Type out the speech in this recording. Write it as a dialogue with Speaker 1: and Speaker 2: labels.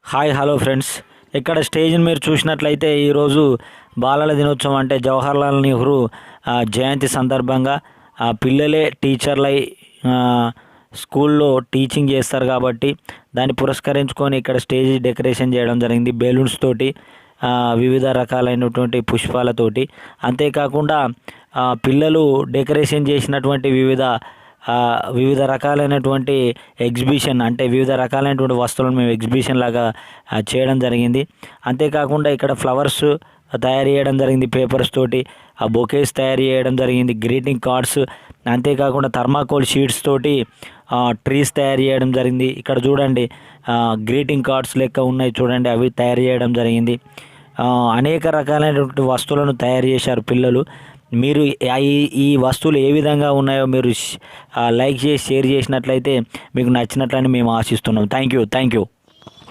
Speaker 1: Hi hello friends. ఇక్కడ స్టేజ్ని మీరు చూసినట్లయితే ఈరోజు బాలల దినోత్సవం అంటే జవహర్లాల్ నెహ్రూ జయంతి సందర్భంగా పిల్లలే టీచర్లై స్కూల్లో టీచింగ్ చేస్తారు కాబట్టి దాన్ని పురస్కరించుకొని ఇక్కడ స్టేజ్ డెకరేషన్ చేయడం జరిగింది బెలూన్స్ తోటి, వివిధ రకాలైనటువంటి పుష్పాలతోటి. అంతేకాకుండా పిల్లలు డెకరేషన్ చేసినటువంటి వివిధ రకాలైనటువంటి ఎగ్జిబిషన్ అంటే వివిధ రకాలైనటువంటి వస్తువులను మేము ఎగ్జిబిషన్ లాగా చేయడం జరిగింది. అంతేకాకుండా ఇక్కడ ఫ్లవర్స్ తయారు చేయడం జరిగింది పేపర్స్ తోటి, బొకేస్ తయారు చేయడం జరిగింది, గ్రీటింగ్ కార్డ్స్, అంతేకాకుండా థర్మాకోల్ షీట్స్ తోటి ట్రీస్ తయారు చేయడం జరిగింది. ఇక్కడ చూడండి గ్రీటింగ్ కార్డ్స్ లెక్క ఉన్నాయి చూడండి, అవి తయారు చేయడం జరిగింది. అనేక రకాలైనటువంటి వస్తువులను తయారు చేశారు పిల్లలు. మీరు ఈ వస్తువులు ఏ విధంగా ఉన్నాయో మీరు లైక్ చేసి షేర్ చేసినట్లయితే మీకు నచ్చినట్లని మేము ఆశిస్తున్నాం. Thank you.